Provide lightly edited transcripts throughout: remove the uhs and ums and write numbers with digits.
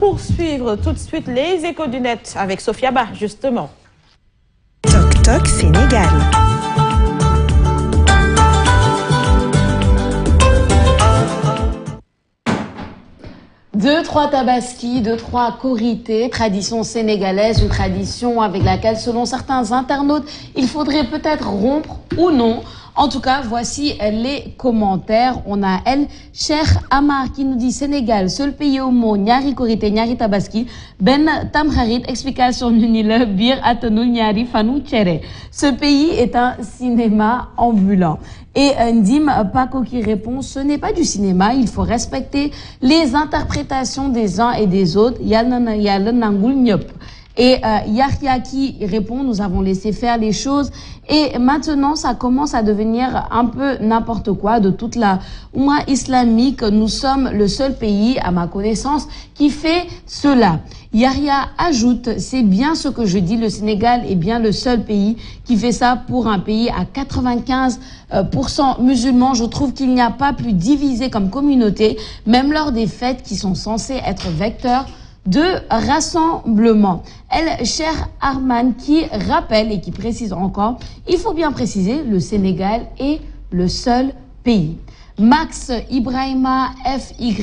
Poursuivre tout de suite les échos du net avec Sophia Ba, justement. Toc Toc Sénégal. Deux, trois tabaski, deux, trois korités, tradition sénégalaise, une tradition avec laquelle, selon certains internautes, il faudrait peut-être rompre ou non. En tout cas, voici les commentaires. On a El Cheikh Amar qui nous dit Sénégal, seul pays au monde, Nyari Korité, Nyari Tabaski, Ben Tamharit, explication nunile, Bir Atanou, Nyari Fanou Tchere. Ce pays est un cinéma ambulant. Et Ndim Paco qui répond, ce n'est pas du cinéma, il faut respecter les interprétations des uns et des autres. Et Yahya qui répond, nous avons laissé faire les choses et maintenant ça commence à devenir un peu n'importe quoi de toute la Oumma islamique. Nous sommes le seul pays, à ma connaissance, qui fait cela. Yahya ajoute, c'est bien ce que je dis, le Sénégal est bien le seul pays qui fait ça pour un pays à 95% musulmans. Je trouve qu'il n'y a pas plus divisé comme communauté, même lors des fêtes qui sont censées être vecteurs de rassemblement. El Cher Arman qui rappelle et qui précise encore, il faut bien préciser, le Sénégal est le seul pays. Max Ibrahima FY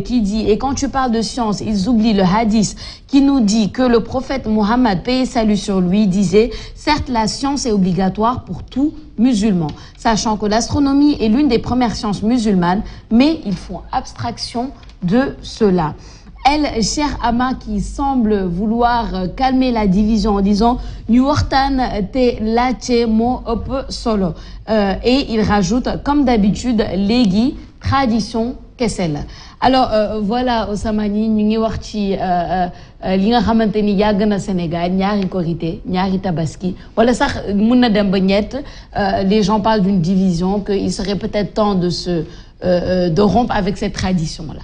qui dit, et quand tu parles de science, ils oublient le hadith qui nous dit que le prophète Mohammed, paix et salut sur lui, disait, certes la science est obligatoire pour tout musulman, sachant que l'astronomie est l'une des premières sciences musulmanes, mais ils font abstraction de cela. El Cher Ama qui semble vouloir calmer la division en disant New Ortan te lache mo solo. Et il rajoute, comme d'habitude, légui, tradition, kessel. Alors voilà, Osamani, ñu ngi wax ci li nga xamanteni yàgg na Sénégal, ñaari korité, ñaari tabaski, wala sax mën na dem ba ñett. Les gens parlent d'une division, qu'il serait peut-être temps de rompre avec cette tradition-là.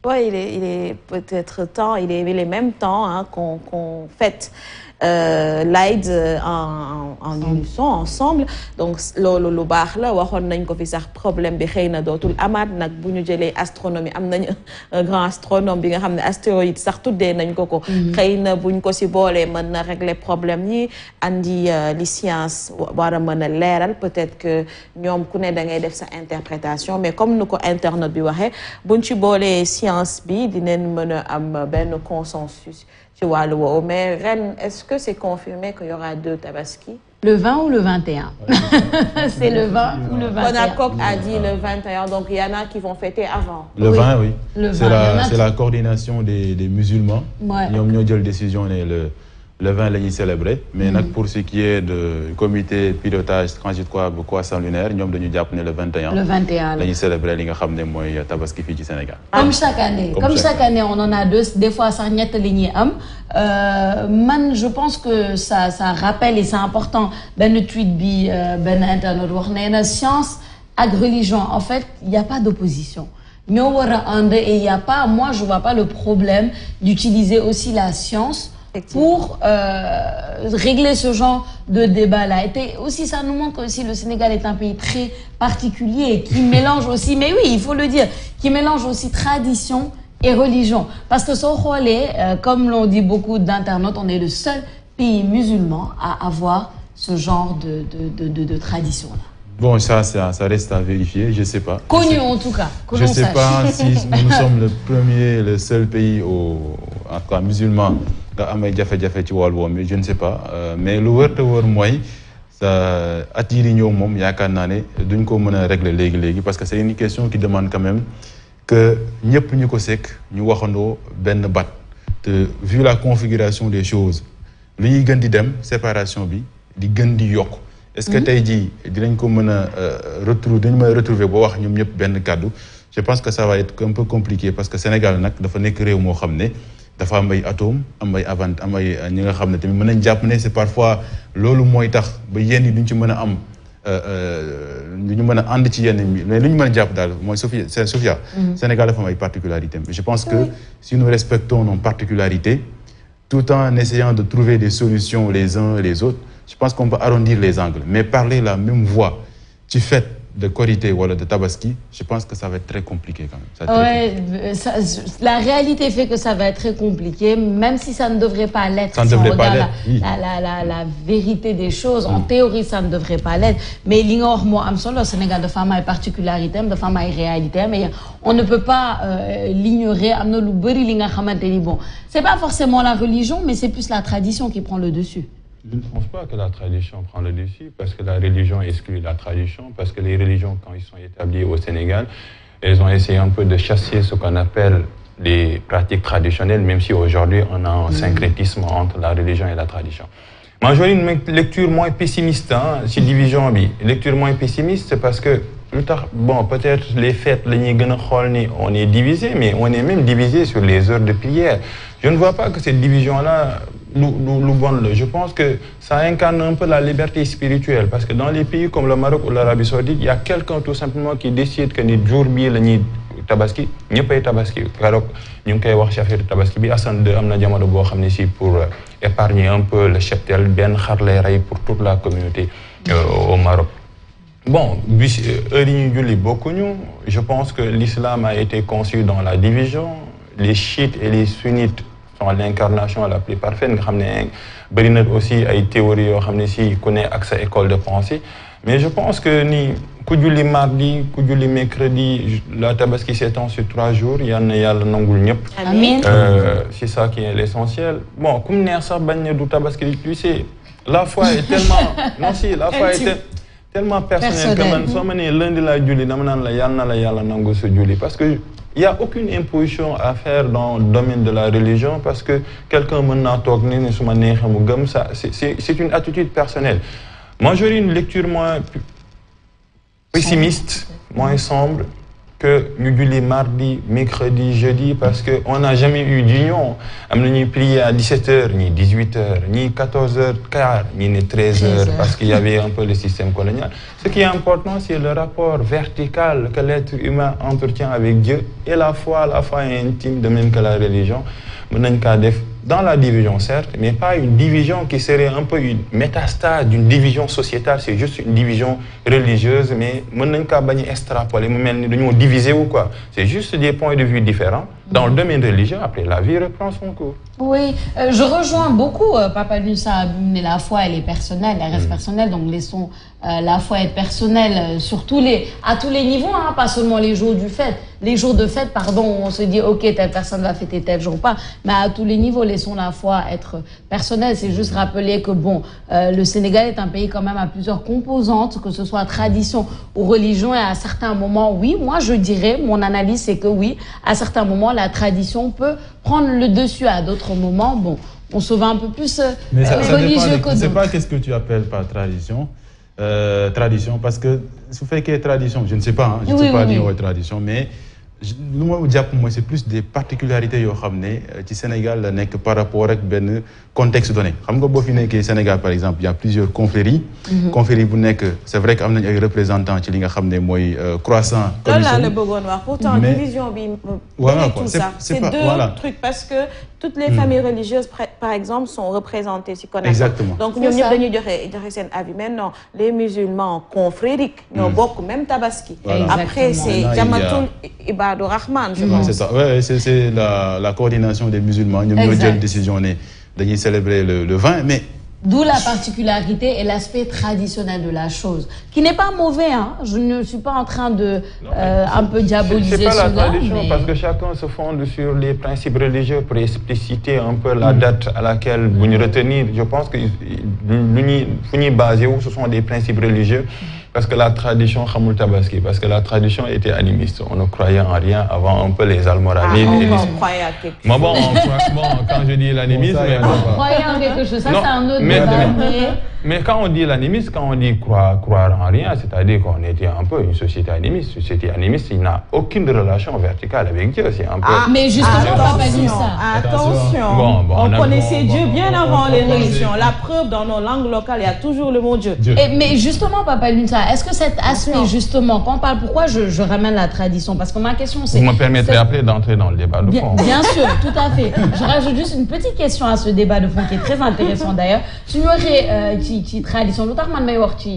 Oui, il est peut-être temps, il est les mêmes temps hein, qu'on fête l'Aïd en unisson, ensemble. Donc, le baax la waxoon nañ ko fi sax problème bi xëy na dootul amaat nag bu ñu jëlee astronomie am nañ un grand astronome bi nga xam ne astéroïde sax tuddee nañ ko ko. xëy na buñ ko si boolee mën na régler problème yi andi li science war a mën a leeral peut-être que ñoom ku ne da ngay def sa interprétation mais comme nu ko internet bi waxee buñ ci boolee science bi dinañ mën a am benn consensus. Mais Rennes, est-ce que c'est confirmé qu'il y aura deux tabaski? Le 20 ou le 21? C'est le 20 ou le 21? Konakok a dit le 21, donc il y en a qui vont fêter avant. Le 20, oui. C'est la coordination des musulmans. Ouais. Nous avons une décision le 20, l'année célébrée. Mais pour ce qui est du comité pilotage transitoire de croissance lunaire, nous avons le 21. Le 21. L'année célébrée, nous avons tabaski fi du Sénégal. Comme chaque année. Comme chaque année, on en a deux. Des fois, ça n'y a pas je pense que ça rappelle et c'est important. Ben tweet bi, ben internet, science avec religion. En fait, il n'y a pas d'opposition. Et il y a pas, moi, je vois pas le problème d'utiliser aussi la science pour régler ce genre de débat-là. Et aussi, ça nous montre que aussi le Sénégal est un pays très particulier qui mélange aussi, mais oui, il faut le dire, qui mélange aussi tradition et religion. Parce que comme l'ont dit beaucoup d'internautes, on est le seul pays musulman à avoir ce genre de tradition-là. Bon, ça reste à vérifier, je ne sais pas. Connu en tout cas. Je ne sais pas si nous sommes le seul pays, en tout cas musulman, je ne sais pas. Mais le word moi, ça attire nous, d'une régler parce que c'est une question qui demande quand même que nous vu la configuration des choses, séparation est-ce que tey jii dinañ ko mën a retrouver ba wax ñoom ñëpp benn kàddu je pense que ça va être un peu compliqué parce que Sénégal nag dafa nekk réew moo xam ne dafa am ay atome am ay avant am ay ñi nga xam ne tamit mën nañ jàpp ne c'est parfois loolu mooy tax ba yenn yi duñ ci mën a am du ñu mën a ànd ci yenn mais lu ñu mën a jàpp daal mooy Sophia Sénégal dafa am ay particularités je pense que si nous respectons nos particularités tout en essayant de trouver des solutions les uns et les autres je pense qu'on peut arrondir les angles mais parler la même voix tu fais de Korité ou de Tabaski, je pense que ça va être très compliqué quand même. Ouais, la réalité fait que ça va être très compliqué, même si ça ne devrait pas l'être. Ça ne devrait pas l'être, oui. La vérité des choses, en théorie, ça ne devrait pas l'être. Mais l'ignorant, moi, le Sénégal de femmes a une particularité, de femmes a une réalité, mais on ne peut pas l'ignorer. Bon, c'est pas forcément la religion, mais c'est plus la tradition qui prend le dessus. Je ne pense pas que la tradition prend le dessus, parce que la religion exclut la tradition, parce que les religions, quand ils sont établis au Sénégal, elles ont essayé un peu de chasser ce qu'on appelle les pratiques traditionnelles, même si aujourd'hui on a un syncrétisme entre la religion et la tradition. Moi, j'aurais une lecture moins pessimiste, sur division. Lecture moins pessimiste, c'est parce que, bon, peut-être les fêtes, on est divisé, mais on est même divisé sur les heures de prière. Je ne vois pas que cette division-là, je pense que ça incarne un peu la liberté spirituelle, parce que dans les pays comme le Maroc ou l'Arabie Saoudite, il y a quelqu'un tout simplement qui décide que les jours bi la ñuy tabaski ñëppay tabaski. Keroog ñu ngi koy wax ci affaire tabaski bi Assane de am na jamono boo xam ne si pour épargner un peu le cheptel benn xar lay rey pour toute la communauté au Maroc. Bon, heure yi ñuy julli bokkuñu. Je pense que l'islam a été conçu dans la division. Les chiites et les sunnites sont l'incarnation la plus parfaite. Nga xam ne bëri na aussi ay théories yoo xam ne si ku ne ak sa école de pensée. Mais je pense que ni ku julli mardi, ku julli mercredi, la tabaski s'étend sur 3 jours. Yal na Yàlla nangul ñëpp. Amiin. C'est ça qui est l'essentiel. Bon, comme neex sax bañ ne du tabaski, tu sais, la foi est tellement non si la foi est tellement personnelle que man soo ma nee lundi la julli dama naan la yal na la Yàlla nangul sa julli, parce que il n'y a aucune imposition à faire dans le domaine de la religion, parce que quelqu'un maintenant c'est une attitude personnelle. Moi, j'aurais une lecture moins pessimiste, moins sombre, que nous julli mardi, mercredi, jeudi, parce qu'on n'a jamais eu d'union. On a prié à 17h, ni 18h, ni 14h15, ni 13h, parce qu'il y avait un peu le système colonial. Ce qui est important, c'est le rapport vertical que l'être humain entretient avec Dieu, et la foi est intime, de même que la religion. Dans la division, certes, mais pas une division qui serait un peu une métastase d'une division sociétale, c'est juste une division religieuse, mais on ne peut pas extrapoler, diviser ou quoi. C'est juste des points de vue différents. Dans le domaine religieux, après, la vie reprend son cours. Oui, je rejoins beaucoup Papa Nusa, mais la foi, elle est personnelle, elle reste personnelle, donc laissons la foi être personnelle à tous les niveaux, hein, pas seulement les jours du fête. Les jours de fête, pardon, on se dit, ok, telle personne va fêter tel jour, pas, mais à tous les niveaux, laissons la foi être personnelle. C'est juste rappeler que, bon, le Sénégal est un pays quand même à plusieurs composantes, que ce soit tradition ou religion, et à certains moments, oui, moi je dirais, mon analyse c'est que oui, à certains moments, la tradition peut prendre le dessus, à d'autres moments, bon, on se va un peu plus religieux que d'autres. Je ne sais pas qu'est-ce que tu appelles par tradition. Tradition, parce que si vous faites tradition, je ne sais pas, je ne sais pas dire tradition, mais c'est plus des particularités au Sénégal par rapport à un contexte donné. Au Sénégal, par exemple, il y a plusieurs confréries. Confréries, c'est vrai qu'il y a des représentants qui sont croissants. Pourtant, division, tout ça. C'est deux trucs, parce que toutes les familles religieuses, par exemple, sont représentées. Exactement. Donc, nous avons un avis. Maintenant, les musulmans confrériques, nous avons même Tabaski. Après, c'est Jamatul Ibadou Rahman, je pense. C'est ça. Ouais, c'est la coordination des musulmans. Nous avons une décision de célébrer le 20, mais... D'où la particularité et l'aspect traditionnel de la chose, qui n'est pas mauvais, hein. Je ne suis pas en train de un peu diaboliser cela. C'est pas la tradition, parce que chacun se fonde sur les principes religieux pour expliciter un peu la date à laquelle vous nous retenir. Je pense que ce sont des principes religieux. Parce que la tradition, Tabaski, parce que la tradition était animiste. On ne croyait en rien avant un peu les Almoravides. On croyait à quelque chose. Bon, quand je dis l'animisme... On croyait en quelque chose, ça c'est un autre débat. Mais quand on dit l'animisme, quand on dit croire en rien, c'est-à-dire qu'on était un peu une société animiste. Une société animiste, il n'a aucune relation verticale avec Dieu. C'est un peu... mais justement, on n'a pas dit ça. Attention, on connaissait Dieu bien avant les religions. La preuve, dans nos langues locales, il y a toujours le mot Dieu. Mais justement, Papa Lunsa, est-ce que cet aspect, justement, quand on parle, pourquoi je ramène la tradition? Parce que ma question, c'est... Vous me permettrez après d'entrer dans le débat de fond. Bien sûr, tout à fait. Je rajoute juste une petite question à ce débat de fond qui est très intéressant d'ailleurs. Tu nous aurais tradition, notamment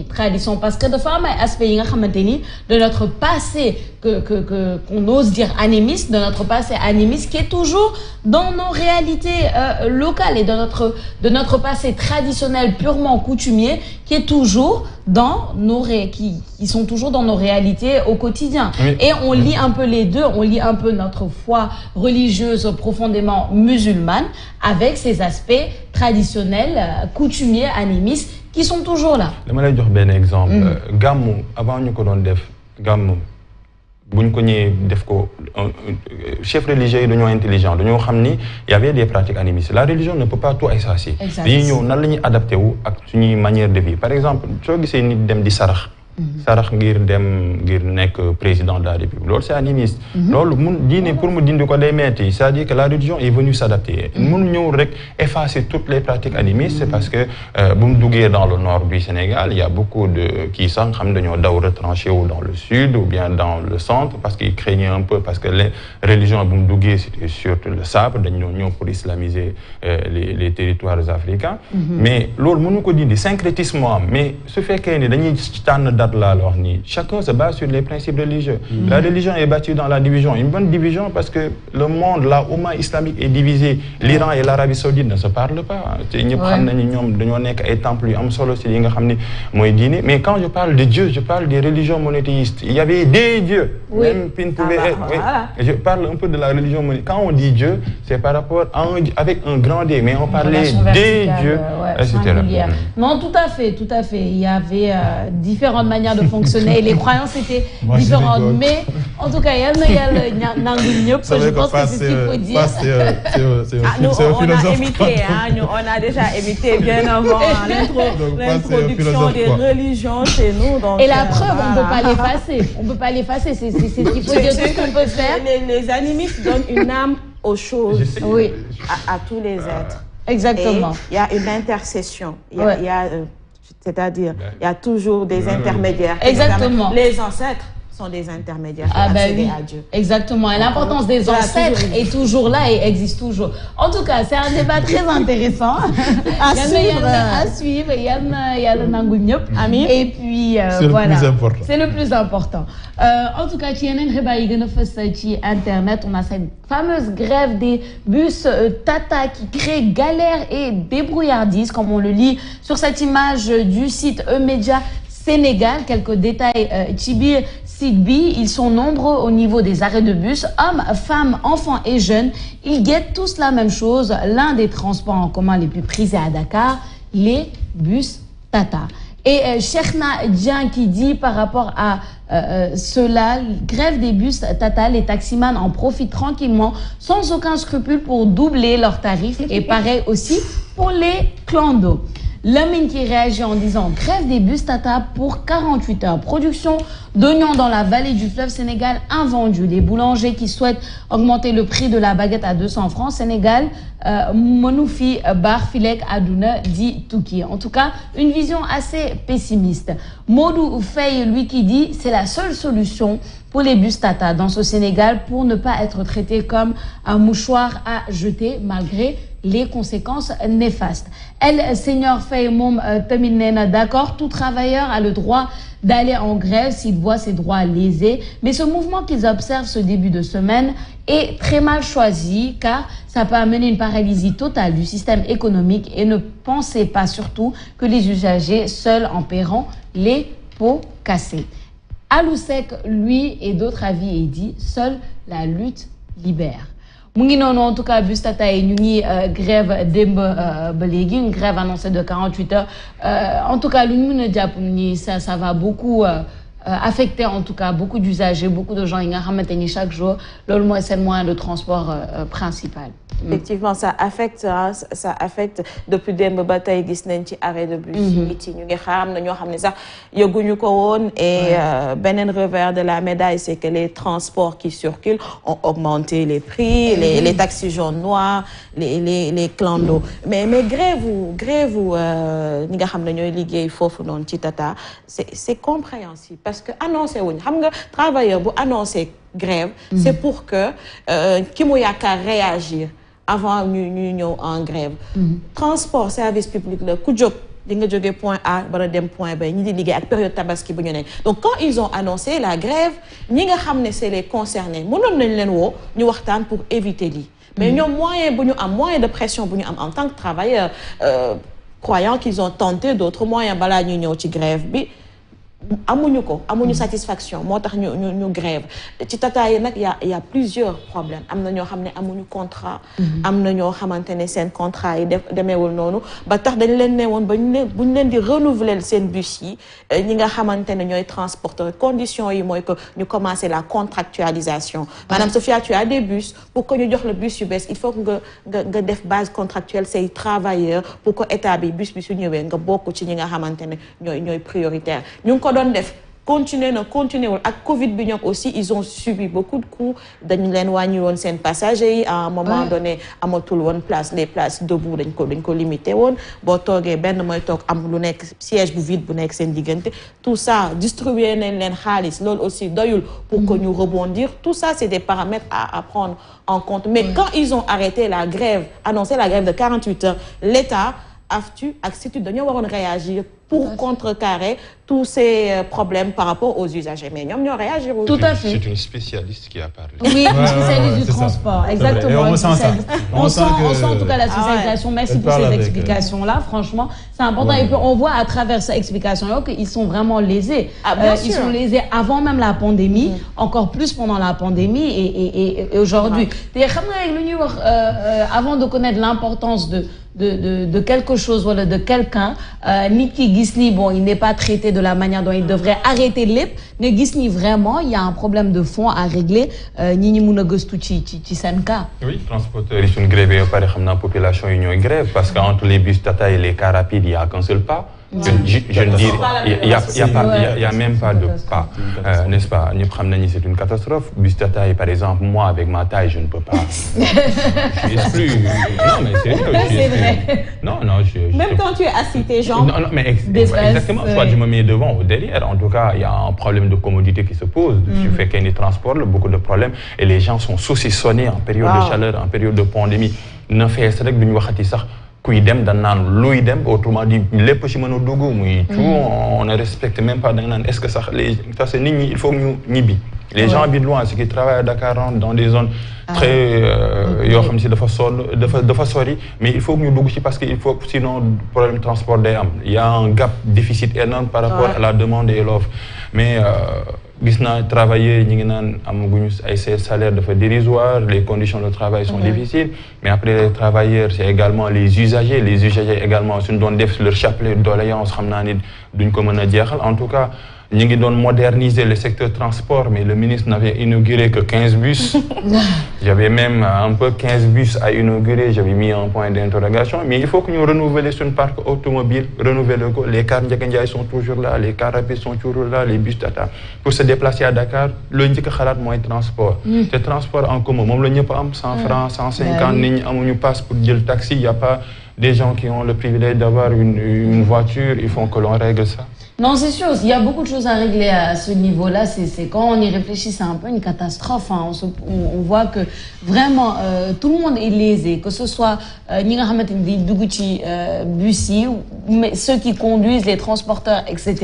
tradition, parce que de femmes aspect de notre passé qu'on ose dire animiste, de notre passé animiste qui est toujours dans nos réalités locales et de notre passé traditionnel purement coutumier qui est toujours dans nos qui sont toujours dans nos réalités au quotidien. Oui. Et on lit un peu les deux, on lit un peu notre foi religieuse profondément musulmane avec ses aspects traditionnels, coutumiers, animistes qui sont toujours là. Je vais vous donner un exemple. Gamou, avant nous connaissions def Gamou, buñ ko ñé def ko chef religieux dañoo intelligent dañoo xam ni y avait des pratiques animistes. La religion ne peut pas tout effacer. dañuy ñëw nan la ñuy adapté wu ak suñuy manière de vie. Par exemple soo gisee nit dem di sarax sarax ngir nekk président de la République loolu c'est animiste. loolu mun diine pour mu dindi ko day metti, c'est-à-dire que la religion est venue s'adapter. Mun ñëw rek effacer toutes les pratiques animistes parce que bu mu duggee dans le nord du Sénégal il y a beaucoup de qui sax xam dañoo daw retranché wu dans le sud ou bien dans le centre parce qu'ils craignaient un peu parce que les religions bu mu duggee c'était surtout le sabre dañoo ñëw pour islamiser les territoires africains. Mais loolu mënu ko dindi syncrétisme am mais su fekkee ni dañuy tànn chacun se base sur les principes religieux. La religion est bâtie dans la division. Une bonne division parce que le monde, la Oumma islamique est divisée. L'Iran et l'Arabie saoudite ne se parlent pas. Mais quand je parle de Dieu, je parle des religions monothéistes. Il y avait des dieux. Oui. Même je parle un peu de la religion monothéiste. Quand on dit Dieu, c'est par rapport à avec un grand D, mais on parlait des dieux, etc. Non, tout à fait, tout à fait. Il y avait différentes manières de fonctionner et les croyances étaient différentes. Mais en tout cas, je pense que c'est ce qu'il faut dire. On a déjà imité bien avant l'introduction des religions chez nous. Donc, et la preuve, on ne peut pas l'effacer. On ne peut pas l'effacer. C'est ce qu'il faut dire, tout ce qu'on peut faire. Les animistes donnent une âme aux choses, oui, à tous les êtres. Exactement. Il y a une intercession. C'est-à-dire, il y a toujours des intermédiaires. Exactement. Les ancêtres sont des intermédiaires pour accéder à Dieu. Exactement. Et l'importance des ancêtres est toujours là et existe toujours. En tout cas, c'est un débat très intéressant. À suivre. Il y a le Nangouniop. Et puis, voilà. C'est le plus important. En tout cas, Internet, on a cette fameuse grève des bus Tata qui crée galère et débrouillardise, comme on le lit sur cette image du site E-Média Sénégal. Quelques détails. Tibir, Sidbi, ils sont nombreux au niveau des arrêts de bus. Hommes, femmes, enfants et jeunes, ils guettent tous la même chose. L'un des transports en commun les plus prisés à Dakar, les bus Tata. Et Cheikhna Dian qui dit par rapport à cela, grève des bus Tata, les taximans en profitent tranquillement, sans aucun scrupule pour doubler leurs tarifs. Et pareil aussi pour les clandos. Lamine qui réagit en disant grève des bus Tata pour 48 heures. Production d'oignons dans la vallée du fleuve Sénégal invendue. Les boulangers qui souhaitent augmenter le prix de la baguette à 200 francs. Sénégal, Monoufi Bar Filek Adouna dit Touki. En tout cas, une vision assez pessimiste. Modou Faye, lui, qui dit c'est la seule solution pour les bus Tata dans ce Sénégal pour ne pas être traité comme un mouchoir à jeter malgré les conséquences néfastes. Elle, Seigneur Faye Mom Taminena, d'accord, tout travailleur a le droit d'aller en grève s'il voit ses droits lésés. Mais ce mouvement qu'ils observent ce début de semaine est très mal choisi car ça peut amener une paralysie totale du système économique et ne pensez pas surtout que les usagers seuls en paieront les pots cassés. Alousek, lui, et d'autres avis, et dit seule la lutte libère. En tout cas, bus Tata et une grève une grève annoncée de 48 heures. En tout cas, ça va beaucoup affecter en tout cas beaucoup d'usagers, beaucoup de gens qui ont chaque jour c'est le moyen de transport principal. Effectivement, ça affecte depuis des batailles gis nañ ci arrêt de bus yi ci ñu ngi xam na ñoo xam ne sax yëguñu ko woon et beneen revers de la médaille c'est que les transports qui circulent ont augmenté les prix, les taxis jaunes noirs, les clandos. Mais grève ñi nga xam ne ñooy liggéey foofu noonu ci Tata c'est compréhensible parce que annoncé wuñ xam nga travailleur bu annoncé grève c'est pour que ki mu yaakaar réagir avant ñu ñëw en grève. Transport service public la ku jóg di nga jógee point A bara dem point B ñi di liggéey ak période tabaski bu ñu ne donc quand ils ont annoncé la grève ñi nga xam ne c'est les concernés mënoon nañ leen woo ñu waxtaan pour éviter lii mais ñoom moyen bu ñu am moyen de pression bu ñu am en tant que travailleur croyant qu'ils ont tenté d'autres moyens balaa ñuy ñëw ci grève bi amuñu satisfaction motax ñu grève ci Tata yi nak y a plusieurs problèmes amna ñoo xamné amuñu contrat amna ñoo xamantene sen contrat yi demeewul nonu ba tax dañ leen néwon ba buñ leen di renouveler sen bus yi ñi nga xamantene ñoy transporteur condition yi moy que ñu commencer la contractualisation madame Sophia tu as des bus pour que ñu jox le bus yu bees il faut que nga def base contractuelle say travailleurs pour que état bi bus bi su ñëwé nga bokku ci ñi nga xamantene ñoy prioritaire ñu ko doon def continuer ak Covid bi ñok aussi ils ont subi beaucoup de coups dañu leen wàññi woon seen passagers yi à un moment donné amatul woon place les places debout dañ ko limité woon boo toogee benn mooy toog am lu nekk siège bu vide bu nekk seen diggante tout ça distribuer nañ leen xaalis loolu aussi doyul pour que ñu rebondir tout ça c'est des paramètres à prendre en compte mais quand ils ont arrêté la grève annoncé la grève de 48 heures l'État AFTU ak CETUD dañoo waroon réagir pour contrecarrer tous ces problèmes par rapport aux usagers. Mais ñoom ñoo réagir. Tout à fait. C'est une spécialiste qui a parlé. Oui, une spécialiste du transport, exactement. On sent ça. On sent en tout cas la spécialisation. Merci pour ces explications-là. Franchement, c'est important. Et puis on voit à travers ces explications-là qu'ils sont vraiment lésés. Ils sont lésés avant même la pandémie, encore plus pendant la pandémie et aujourd'hui. Avant de connaître l'importance de quelque chose ou de quelqu'un, Niki Gisli, bon, il n'est pas traité de la manière dont il devrait arrêter l'EP, mais Gisli, vraiment, il y a un problème de fond à régler. Nini Mounagostuchi, Senka. Oui, transporteurs, ils sont grèvés, par exemple, la population, ils sont grève, parce qu'entre les bus Tata et les cars rapides, il n'y a qu'un seul pas. Je ne dis, il y a même pas de pas, n'est-ce pas? C'est une catastrophe. Bus Tata, par exemple, moi, avec ma taille, je ne peux pas. Je suis exclu. Non, mais c'est vrai. Non, même quand tu es assis, tes jambes. Non, mais exactement. Soit je me mets devant ou derrière. En tout cas, il y a un problème de commodité qui se pose. Tu fais qu'il y ait des transports, beaucoup de problèmes. Et les gens sont saucissonnés en période de chaleur, en période de pandémie. Ne fait ça kuy dem dañ naan luy dem autrement dit lépp ci mën a dugg muy tout on ne respecte même pas dañ naan est-ce que sax les parce que nit ñi il faut que ñu ñibbi les gens habitent loin ceux qui travaillent à Dakar dans des zones très yoo xam si dafa sori mais il faut que ñu dugg ci parce que il faut sinon problème transport day am il y a un gap déficit énorme par rapport à la demande et l'offre mais gis naa travailler ñi ngi naan amaguñu ay salaires dafa dérisoire les conditions de travail sont difficiles mais après les travailleurs c'est également les usagers également suñu doon def leur chapelet de doléances xam naa ni duñ ko mën a jeexal en tout cas ñi ngi doon moderniser le secteur transport mais le ministre n'avait inauguré que 15 bus j'avais même un peu 15 bus à inaugurer j'avais mis un point d'interrogation mais il faut que nous renouveler sur une parc automobile renouveler les cars Ndiaga Ndiaye sont toujours là les cars rapides sont toujours là les bus Tata pour se déplacer à Dakar le njëkk a xalaat mooy transport te transport en commun moom la ñëpp am 100 francs 150 nit ñi amuñu passe pour jël taxi il y a pas des gens qui ont le privilège d'avoir une voiture il faut que l'on règle ça. Non, c'est sûr, il y a beaucoup de choses à régler à ce niveau-là. C'est quand on y réfléchit, c'est un peu une catastrophe. Hein. On voit que vraiment tout le monde est lésé, que ce soit Bussi, mais ceux qui conduisent, les transporteurs, etc.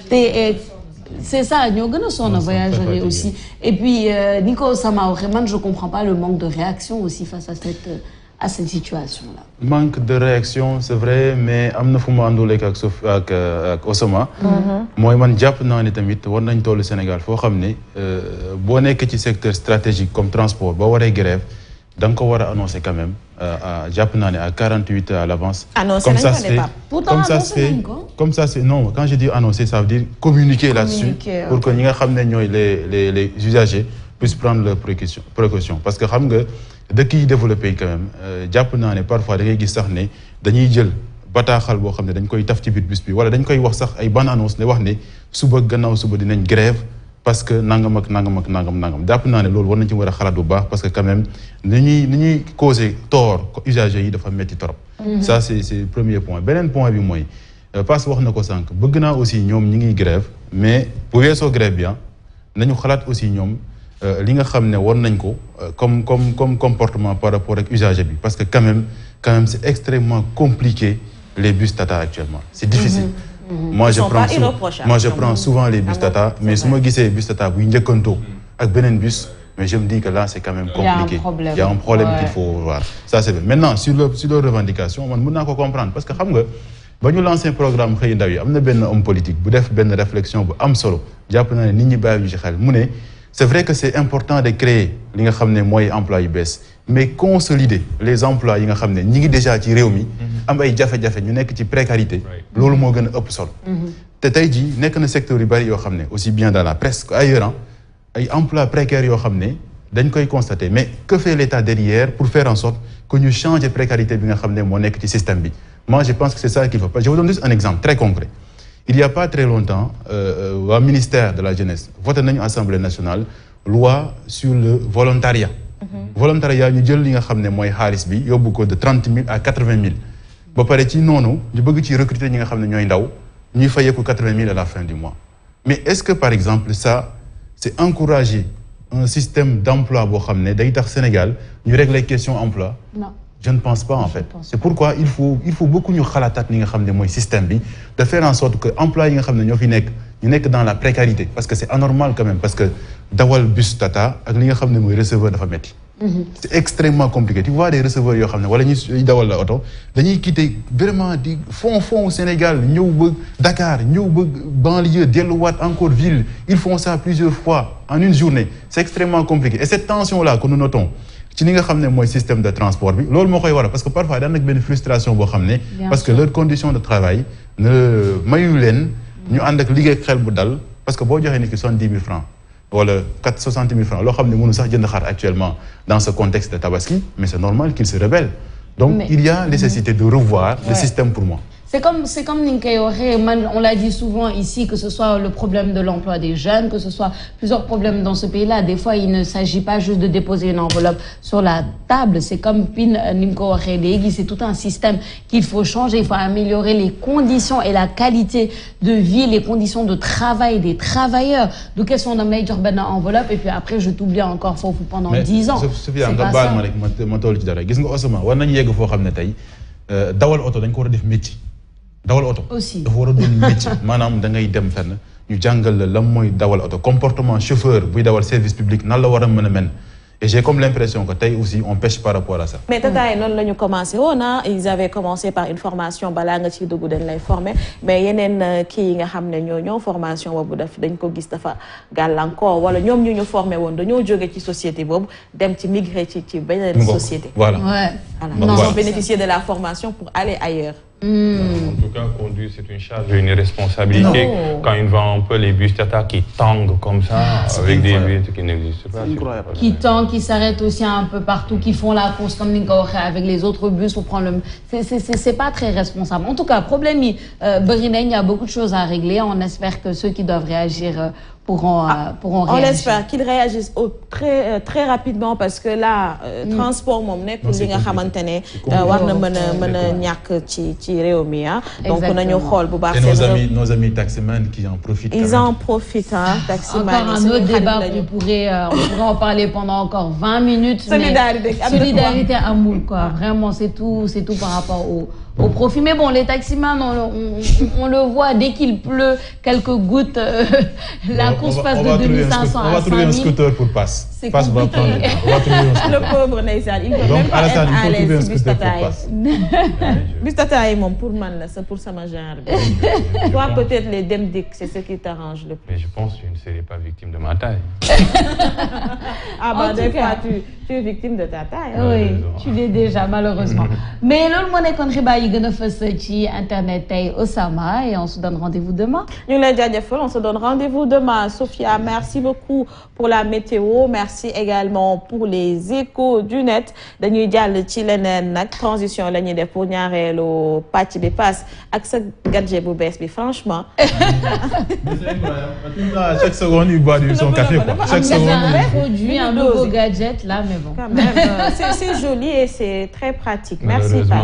C'est ça, nous avons voyagerait aussi. Et puis, Nico Samaoreman, je ne comprends pas le manque de réaction aussi face à cette situation-là. Manque de réaction, c'est vrai, mais amna fu mu àndul ak Osama. mooy man jàpp naa ni tamit war nañ tollu Sénégal foo xam ne boo nekk ci secteur stratégique comme transport boo waree grève da nga ko war a annoncer quand même jàpp naa ne à 48 heures à l'avance. Annoncer nañ ko ne pas. Pourtant annoncé nañ ko. Comme ça c'est non quand je dis annoncer ça veut dire communiquer là-dessus pour que ñi nga xam ne ñooy les usagers puissent prendre leurs précautions parce que xam nga dëkk yi développé quand même jàpp naa ne parfois da ngay gis sax ne dañuy jël bataaxal boo xam ne dañ koy taf ci biir bus bi wala dañ koy wax sax ay ban annonce ne wax ne suba gannaaw suba dinañ grève parce que nangam ak nangam ak nangam jàpp naa ne loolu war nañ ci war a xalaat bu baax parce que quand même ni ñuy causé tort usagers yi dafa metti trop. Ça c'est le premier point beneen point bi mooy parce que wax na ko sànq bëgg naa aussi ñoom ñi ngi grève mais bu weesoo grève bi nañu xalaat aussi ñoom li nga xam ne war nañ ko comme comportement par rapport ak usager bi parce que quand même c'est extrêmement compliqué les bus Tata actuellement c'est difficile. Moi je prends souvent les bus Tata mais su ma gisee bus Tata buy njëkkantoo ak beneen bus mais je me dis que là c'est quand même compliqué. Il y a un problème qu'il faut voir. Ça c'est vrai. Maintenant sur leur revendication man mën naa ko comprendre parce que xam nga ba ñu lancé programme xëy ndaw yi am na benn homme politique bu def benn réflexion bu am solo jàpp naa ne nit ñi bàyyi ñu ci xel mu ne c'est vrai que c'est important de créer li nga xam ne mooy emploi yu bees mais consolider les emplois yi nga xam ne ñi ngi déjà ci réew mi am ay jafe-jafe ñu nekk ci précarité loolu moo gën a ëpp solo te tey jii nekk na secteur yu bari yoo xam ne aussi bien dans la presse qu'ailleurs ay emplois précaires yoo xam ne dañ koy constater mais que fait l'État derrière pour faire en sorte que ñu changer précarité bi nga xam ne moo nekk ci système bi moi je pense que c'est ça qu'il faut. Je vous donne juste un exemple très concret. Il n'y a pas très longtemps au ministère de la jeunesse voté nañu Assemblée nationale loi sur le volontariat. Volontariat ñu jël li nga xam ne mooy xaalis bi yóbbu ko de 30 000 à 80 000 ba pare ci noonu ñu bëgg ci recruter ñi nga xam ne ñooy ndaw ñuy fayeeku 80 000 à la fin du mois. Mais est-ce que par exemple ça c'est encourager un système d'emploi boo xam ne day tax Sénégal ñu régler question emploi? Non. Je ne pense pas en fait. C'est pourquoi il faut beaucoup ñu xalaataat li nga xam ne mooy système bi de faire en sorte que emploi yi nga xam ne ñoo fi nekk ñu nekk dans la précarité parce que c'est anormal quand même parce que dawal bus Tata ak li nga xam ne mooy receveur dafa metti. C'est extrêmement compliqué. Tu vois des receveurs yoo xam ne wala ñuy dawal la oto dañuy quitter vraiment di fond au Sénégal ñëw ba Dakar ñëw ba banlieue delluwaat encore ville ils font ça plusieurs fois en une journée. C'est extrêmement compliqué et cette tension là que nous notons ci li nga xam ne mooy système de transport bi loolu moo koy waral parce que parfois daan nag benn frustration boo xam ne parce que leurs conditions de travail ne mayu leen ñu ànd ak liggéey xel bu dal parce que boo joxee nit ki 70 000 francs wala 60 000 francs loo xam ne mënu sax jënd xar actuellement dans ce contexte de Tabaski mais c'est normal qu'il se rebelle donc il y a nécessité de revoir le système pour moi. C'est comme Ninkei on l'a dit souvent ici, que ce soit le problème de l'emploi des jeunes, que ce soit plusieurs problèmes dans ce pays-là. Des fois, il ne s'agit pas juste de déposer une enveloppe sur la table. C'est comme Pin Nimko c'est tout un système qu'il faut changer. Il faut améliorer les conditions et la qualité de vie, les conditions de travail des travailleurs. Donc, elles sont dans une enveloppe et puis après, je t'oublie encore pendant 10 ans. C'est pas ça. Dawal auto dañ ko war a def métier dawal auto aussi dafa war a doon métier maanaam da ngay dem fenn ñu jàngal la lan mooy dawal auto comportement chauffeur buy dawal service public nan la war a mën a mel et j'ai comme l'impression que tey aussi on pêche par rapport à ça. Mais Tata yi noonu la ñu commencé woon ils avaient commencé par une formation balaa nga ciy dugg dañ lay former mais yeneen kii yi nga xam ne ñoo formation boobu dañ ko gis dafa gàllankoor wala ñoom ñu formé woon dañoo jóge ci société boobu dem ci migrer ci beneen société. Voilà. Ils ont bénéficié de la formation pour aller ailleurs. En tout cas, conduire, c'est une charge et une responsabilité. Quand ils voient un peu les bus Tata qui tanguent comme ça, avec des bus qui n'existent pas. Qui tanguent, qui s'arrêtent aussi un peu partout, qui font la course comme avec les autres bus pour prendre le... C'est pas très responsable. En tout cas, problème, il y a beaucoup de choses à régler. On espère que ceux qui doivent réagir pourront réagir. On espère qu'ils réagissent très rapidement parce que là, transport moom nekk li nga xamante ne war na mën a ñàkk ci réew mi donc nañu xool bu baax. Et nos amis taximans qui en profitent. Ils en profitent taximans. Encore un autre débat, on pourrait en parler pendant encore 20 minutes. Solidarité amoul quoi. Vraiment c'est tout par rapport au profit. Mais bon, les taximans, on le voit dès qu'il pleut quelques gouttes, la course passe de 2500 à 5000. On va trouver un scooter pour passe. C'est Passe va prendre le temps. On va trouver un scooter. Le pauvre Neysal, il ne peut Donc, même pas être Alassane, il à faut trouver un l'aise si scooter Bustata pour Passe. Bustata est mon pour man, c'est pour ça ma genre. Toi, peut-être les Demdik, c'est ce qui t'arrange le plus. Mais je pense que je ne serai pas victime de ma taille. Ah bah En des tout fois, cas. tu es victime de ta taille. Oui, tu l'es déjà, malheureusement. Mais loolu moo nekkoon xibaar yi gën a fës ci internet tey Osama et on se donne rendez-vous demain. Ñu ngi lay jaajëfal, on se donne rendez-vous demain. Sophia, merci beaucoup pour la météo, merci également pour les échos du net. Dañuy jàll ci leneen nag transition la ñuy def pour ñaareelu pàcc bi passe ak sa gadget bu bees bi franchement. Chaque seconde, il boit son café. Quoi. Chaque C'est seconde. un produit, un Une nouveau dose. gadget là, mais bon. Quand même, c'est joli et c'est très pratique. Merci Malheureusement, Passe.